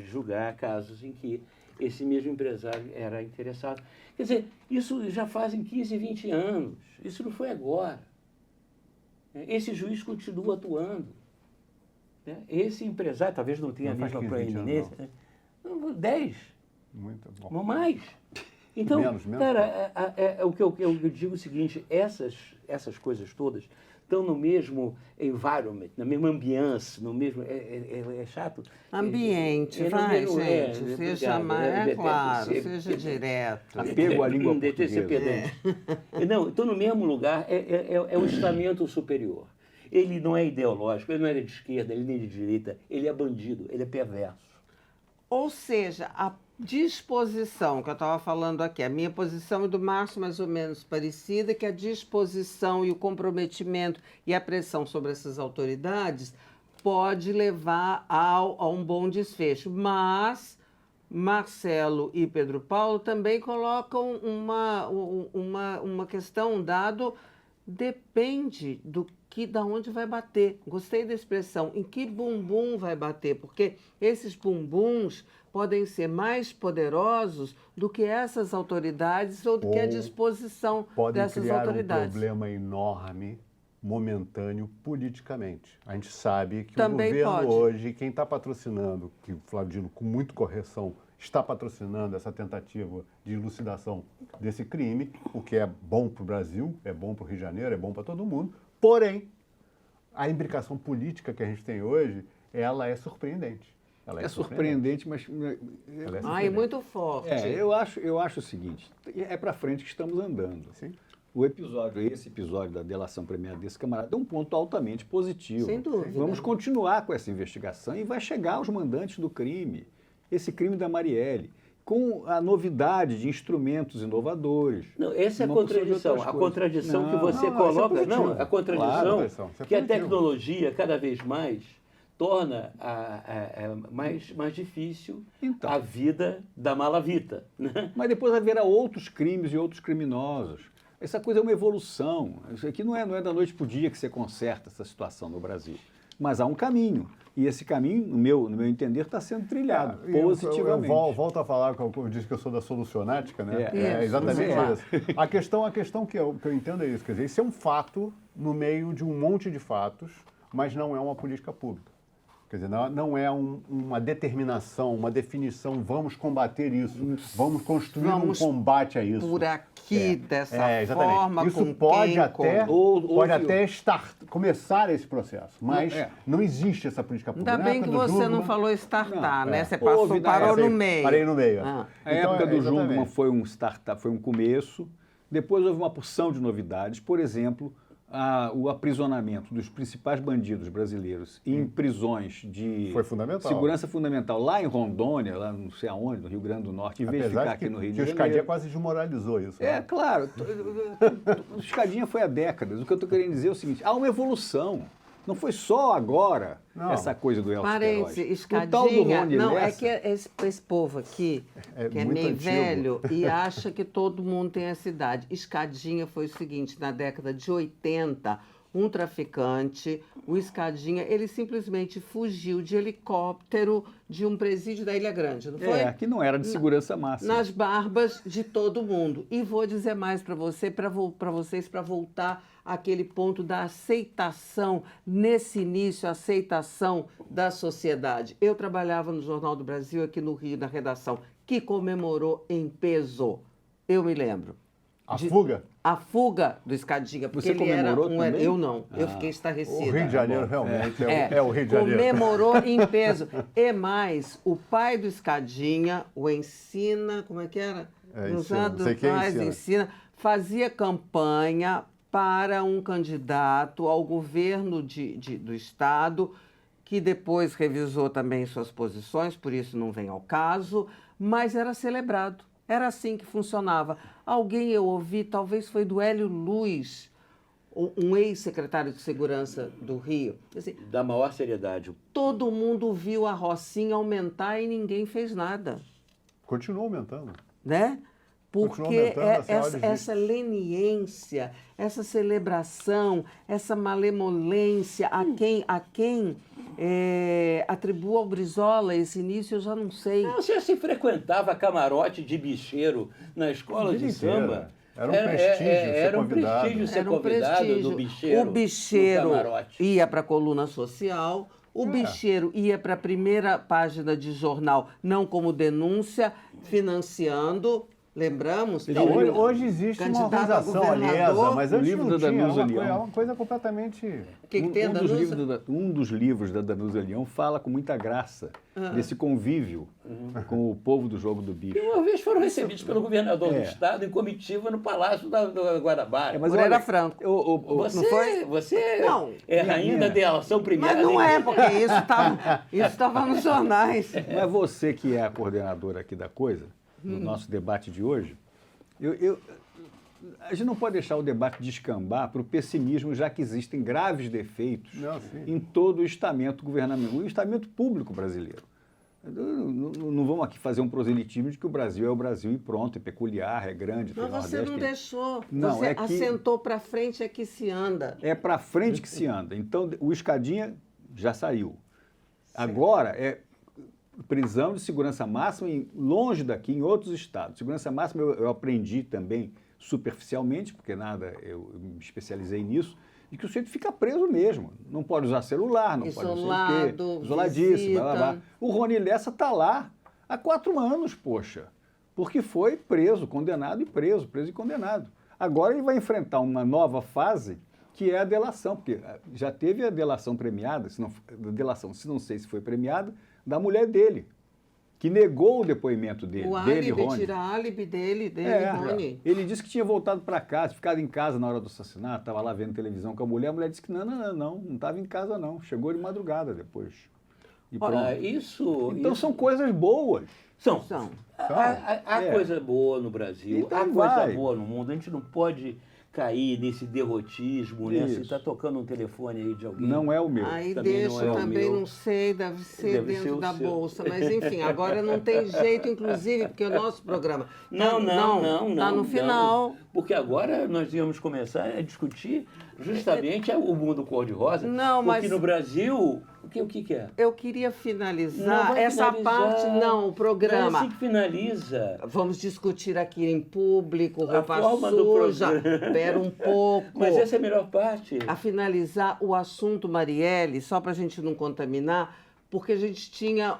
julgar casos em que esse mesmo empresário era interessado. Quer dizer, isso já fazem 15, 20 anos. Isso não foi agora. Esse juiz continua atuando. Esse empresário, talvez não tenha visto a proeminência, 10. Muito bom. Não mais. Então, menos. Cara, o que eu digo é o seguinte, essas coisas todas estão no mesmo environment, na mesma ambiance, no mesmo... É chato? Ambiente, gente. Seja mais, claro, seja direto. Apego à língua portuguesa. Não, estão no mesmo lugar, é o estamento superior. Ele não é ideológico, ele não é de esquerda, ele nem de direita, ele é bandido, ele é perverso. Ou seja, a disposição que eu estava falando aqui, a minha posição e do Márcio mais ou menos parecida, que a disposição e o comprometimento e a pressão sobre essas autoridades pode levar a um bom desfecho. Mas Marcelo e Pedro Paulo também colocam uma questão, um dado, depende da onde vai bater. Gostei da expressão, em que bumbum vai bater, porque esses bumbuns podem ser mais poderosos do que essas autoridades ou do que a disposição dessas autoridades. Podem criar um problema enorme, momentâneo, politicamente. A gente sabe que também o governo pode. hoje, quem está patrocinando, que o Flávio Dino, com muita correção, está patrocinando essa tentativa de elucidação desse crime, o que é bom para o Brasil, é bom para o Rio de Janeiro, é bom para todo mundo. Porém, a imbricação política que a gente tem hoje, ela é surpreendente. É surpreendente, mas... É muito forte. Eu acho o seguinte, é para frente que estamos andando. Sim. Esse episódio da delação premiada desse camarada é um ponto altamente positivo. Sem dúvida. Vamos continuar com essa investigação e vai chegar aos mandantes do crime. Esse crime da Marielle. com a novidade de instrumentos inovadores. Não, essa é a uma porção de contradição. outras A coisas. contradição que Não, você não, isso é coloca. positivo. Não, a contradição Claro, isso é que a positivo. tecnologia, cada vez mais, torna mais difícil Então. a vida da malavita. Né? Mas depois haverá outros crimes e outros criminosos. Essa coisa é uma evolução. Isso aqui não é da noite para o dia que você conserta essa situação no Brasil. Mas há um caminho. E esse caminho, no meu entender, está sendo trilhado positivamente. Eu volto a falar, eu disse que eu sou da solucionática, né? É, Exatamente isso. isso. A questão que eu entendo é isso, quer dizer, isso é um fato no meio de um monte de fatos, mas não é uma política pública. Quer dizer, não é uma determinação, uma definição, vamos combater isso, vamos construir um combate a isso. Por aqui, dessa exatamente. forma, Isso com pode quem, até, como. pode até começar esse processo, mas não existe essa política pública. Ainda Na bem que época do você não Jungmann, falou startar, Não, né? é. Você Houve, parou no meio. Parei no meio. Ah. A Então, época do exatamente. Jungmann foi um startup, foi um começo. Depois houve uma porção de novidades. Por exemplo, o aprisionamento dos principais bandidos brasileiros em prisões de Foi fundamental. segurança fundamental lá em Rondônia, lá não sei aonde, no Rio Grande do Norte, em vez de Apesar ficar de que, aqui no Rio de que o Janeiro. Escadinha quase desmoralizou isso. É, né? claro. O Escadinha foi há décadas. O que eu estou querendo dizer é o seguinte, há uma evolução. Não foi só agora Não. essa coisa do Elcio Parênteses, Queiroz. O tal do escadinha. Rony Não, é Lessa, que esse povo aqui, É que é muito meio antigo. velho e acha que todo mundo tem essa idade. Escadinha foi o seguinte, na década de 80, um traficante, o Escadinha, ele simplesmente fugiu de helicóptero de um presídio da Ilha Grande, não foi? que não era de segurança máxima. Nas barbas de todo mundo. E vou dizer mais para vocês, para voltar àquele ponto da aceitação, nesse início, a aceitação da sociedade. Eu trabalhava no Jornal do Brasil, aqui no Rio, na redação, que comemorou em peso. Eu me lembro. A fuga? A fuga do Escadinha, porque Você ele era comemorou também? Eu não, eu fiquei estarrecida. O Rio de Janeiro realmente é o Rio de Janeiro. Comemorou em peso. E mais, o pai do Escadinha, o Ensina, como é que era? Ensina, não sei quem Ensina, fazia campanha para um candidato ao governo do Estado, que depois revisou também suas posições, por isso não vem ao caso, mas era celebrado. Era assim que funcionava. Alguém eu ouvi, talvez foi do Hélio Luz, um ex-secretário de Segurança do Rio. Assim, Da maior seriedade. todo mundo viu a Rocinha aumentar e ninguém fez nada, Continua aumentando. né? Continua Porque aumentando a senhora de essa leniência, essa celebração, essa malemolência a quem atribua ao Brizola esse início, eu já não sei. Não, você se frequentava camarote de bicheiro na escola de Vida inteira. samba. Era um prestígio ser Era um convidado. prestígio ser Era um convidado prestígio. do bicheiro. O bicheiro no camarote. ia para a coluna social, o bicheiro ia para a primeira página de jornal, não como denúncia, financiando. Lembramos? Não, hoje existe uma Candidato a organização governador. aliesa, mas O antes livro não da tinha, Danusa é Leão. uma coisa completamente... O que tem a Danusa? Um dos livros da Danusa Leão fala com muita graça desse convívio com o povo do Jogo do Bicho. E uma vez foram recebidos pelo governador do estado em comitiva no Palácio da Guanabara. Moreira Franco. Você, não foi? você Não. é rainha da delação premiada. Mas não hein? é, porque isso estava nos jornais. Mas você que é a coordenadora aqui da coisa, no nosso debate de hoje, a gente não pode deixar o debate descambar para o pessimismo, já que existem graves defeitos em todo o estamento governamental, o estamento público brasileiro. Não vamos aqui fazer um proselitismo de que o Brasil é o Brasil e pronto, é peculiar, é grande. Mas tem você Nordeste, não tem- deixou. Não, Você é que- assentou para frente, é que se anda. É para frente que se anda. Então, o Escadinha já saiu. Agora é prisão de segurança máxima longe daqui, em outros estados. Segurança máxima eu aprendi também superficialmente, porque eu me especializei nisso, e que o sujeito fica preso mesmo. Não pode usar celular, não pode não sei o Isolado, quê. Isoladíssimo, blá, blá, blá. visita. O Rony Lessa está lá há 4 anos, poxa, porque foi preso, condenado e preso e condenado. Agora ele vai enfrentar uma nova fase, que é a delação, porque já teve a delação premiada, se não sei se foi premiada, da mulher dele, que negou o depoimento dele, O dele, álibi, Rony. tira álibi dele, Rony. Ele disse que tinha voltado para casa, ficado em casa na hora do assassinato, estava lá vendo televisão com a mulher disse que não estava em casa não, chegou de madrugada depois. E Olha, pronto. isso... Então isso- são coisas boas. São. São. Há É. coisa boa no Brasil, Então há coisa vai. boa no mundo. A gente não pode cair nesse derrotismo, né? Você Isso. está tocando um telefone aí de alguém. Não é o meu. Aí Também deixa, não é o também meu. não sei, deve ser Deve ser dentro o da seu. bolsa. Mas enfim, agora não tem jeito, inclusive, porque o nosso programa. Não. Tá no final. Porque agora nós íamos começar a discutir justamente o mundo cor-de-rosa. Não, mas- Porque no Brasil, o que é? Eu queria Não finalizar vai essa finalizar. parte, não, o Não é programa. assim que finaliza. Vamos discutir aqui em público, A roupa forma do suja. programa. Espera um pouco. Mas essa é a melhor parte. A finalizar o assunto, Marielle, só para a gente não contaminar, porque a gente tinha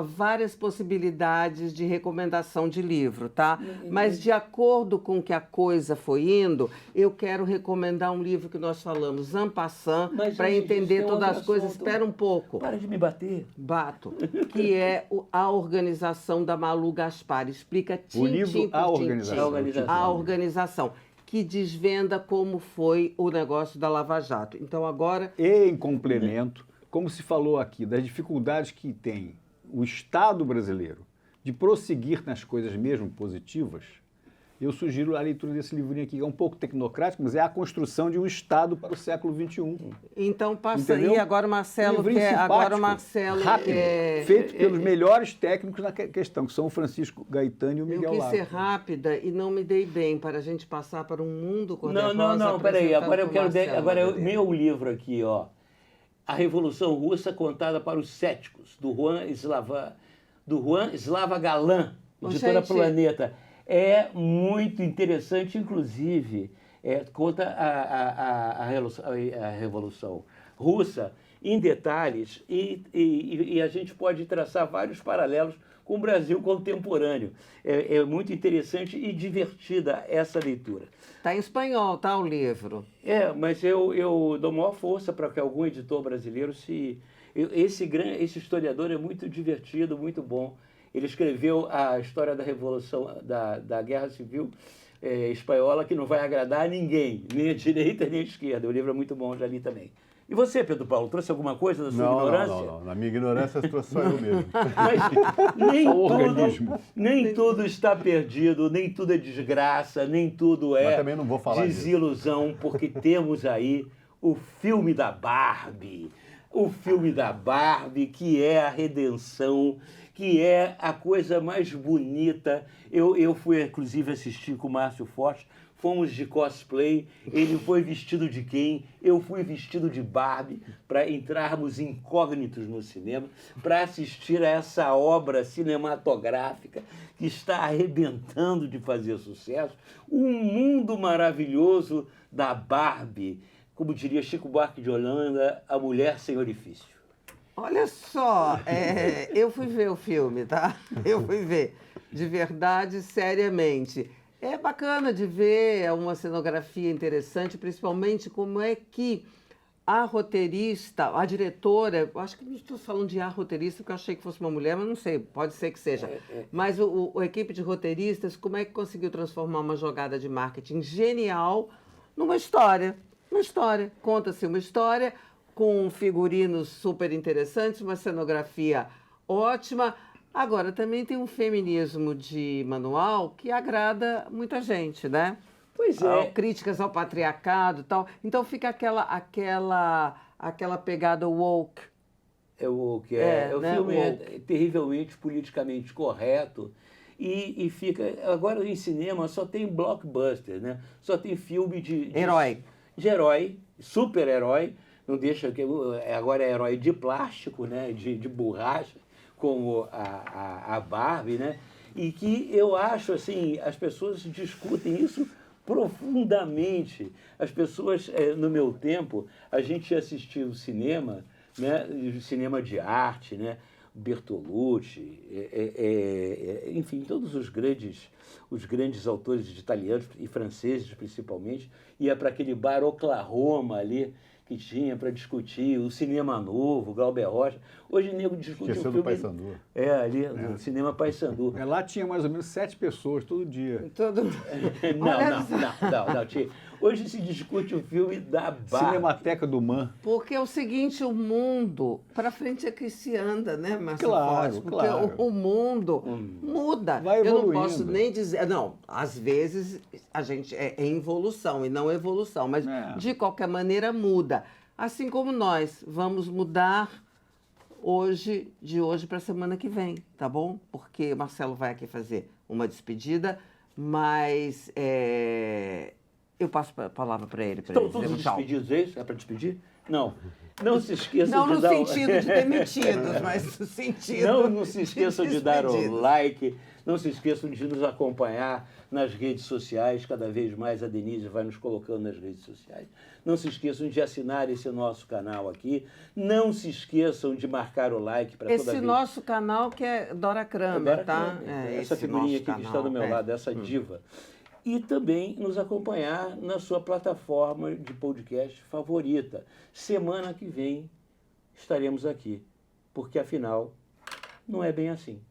várias possibilidades de recomendação de livro, tá? Mas de acordo com que a coisa foi indo, eu quero recomendar um livro que nós falamos, en passant, Mas, para gente, entender isso é todas outro as coisas. assunto. Espera um pouco. Para de me bater. Bato, que é a organização da Malu Gaspar. Explica O livro tintim por A tintim. Organização. A Organização. A organização, que desvenda como foi o negócio da Lava Jato. Então agora, E em complemento, como se falou aqui, das dificuldades que tem o Estado brasileiro de prosseguir nas coisas mesmo positivas, eu sugiro a leitura desse livrinho aqui, que é um pouco tecnocrático, mas é a construção de um Estado para o século XXI. então passa Entendeu? aí, agora o Marcelo Livrinho quer, simpático, agora o Marcelo rápido, quer... feito pelos melhores técnicos na questão, que são o Francisco Gaetano e o Eu Miguel quis ser Lago. rápida e não me dei bem para a gente passar para um mundo cor-de-rosa. Não, peraí. apresentado Agora eu por quero... Marcelo Agora é o Madeira. meu livro aqui, ó. A Revolução Russa contada para os céticos, do Juan Slava Galan, Ô, editora gente. Planeta. É muito interessante, inclusive, conta a Revolução Russa em detalhes e a gente pode traçar vários paralelos com o Brasil contemporâneo. É muito interessante e divertida essa leitura. Tá em espanhol, tá, o livro? Mas eu dou maior força para que algum editor brasileiro esse historiador é muito divertido, muito bom. Ele escreveu a história da Revolução, da Guerra Civil Espanhola, que não vai agradar a ninguém, nem a direita nem a esquerda. O livro é muito bom, já li também. E você, Pedro Paulo, trouxe alguma coisa da sua ignorância? Não. Na minha ignorância, trouxe só eu mesmo. Mas Só o organismo. nem tudo está perdido, nem tudo é desgraça, nem tudo Mas é também não vou falar disso. desilusão, porque temos aí o filme da Barbie. O filme da Barbie, que é a redenção, que é a coisa mais bonita. Eu fui, inclusive, assistir com o Márcio Forte. Fomos de cosplay, ele foi vestido de quem? Eu fui vestido de Barbie, para entrarmos incógnitos no cinema, para assistir a essa obra cinematográfica que está arrebentando de fazer sucesso. Um mundo maravilhoso da Barbie, como diria Chico Buarque de Holanda, a mulher sem orifício. Olha só, eu fui ver o filme, tá? Eu fui ver, de verdade, seriamente. É bacana de ver, é uma cenografia interessante, principalmente como é que a roteirista, a diretora, eu acho que não estou falando de a roteirista, porque eu achei que fosse uma mulher, mas não sei, pode ser que seja. Mas a equipe de roteiristas, como é que conseguiu transformar uma jogada de marketing genial numa história? Uma história. Conta-se uma história com figurinos super interessantes, uma cenografia ótima. Agora, também tem um feminismo de manual que agrada muita gente, né? Pois é. Críticas ao patriarcado e tal. Então fica aquela pegada woke. O né, filme woke. é terrivelmente politicamente correto e fica... Agora, em cinema, só tem blockbuster, né? Só tem filme de Herói. De herói, super-herói. Não deixa que... Agora é herói de plástico, né? De borracha, como a Barbie, né? E que eu acho, assim, as pessoas discutem isso profundamente. As pessoas, no meu tempo, a gente assistia o cinema, né? Cinema de arte, né? Bertolucci, enfim, todos os grandes autores italianos e franceses, principalmente, ia para aquele bar Oklahoma ali, que tinha para discutir o cinema novo, Glauber Rocha. Hoje o nego discute Esqueceu o do filme... Paissandu. Ali, no cinema Paissandu. Lá tinha mais ou menos 7 pessoas todo dia. Todo... Não, tinha. Hoje se discute o filme da Barbie. Cinemateca do Man. Porque é o seguinte, o mundo, para frente é que se anda, né, Márcio Claro, Forte? Porque claro. o mundo muda. Vai Eu não evoluindo. posso nem dizer... Não, às vezes a gente é em evolução e não evolução, mas É. de qualquer maneira muda. Assim como nós vamos mudar de hoje para a semana que vem, tá bom? Porque o Marcelo vai aqui fazer uma despedida, mas eu passo a palavra para ele. Estão ele todos dizer um tchau. despedidos, é isso? É para despedir? Não. Não se esqueçam Não de no dar sentido de demitidos, mas no sentido. Não se esqueçam de dar o despedidos. like, não se esqueçam de nos acompanhar nas redes sociais, cada vez mais a Denise vai nos colocando nas redes sociais. Não se esqueçam de assinar esse nosso canal aqui, não se esqueçam de marcar o like para toda Esse vez. nosso canal que é Dora Kramer, Dora tá? Kramer, É, essa esse figurinha nosso aqui que está do meu canal, lado, essa diva. E também nos acompanhar na sua plataforma de podcast favorita. Semana que vem estaremos aqui, porque afinal não é bem assim.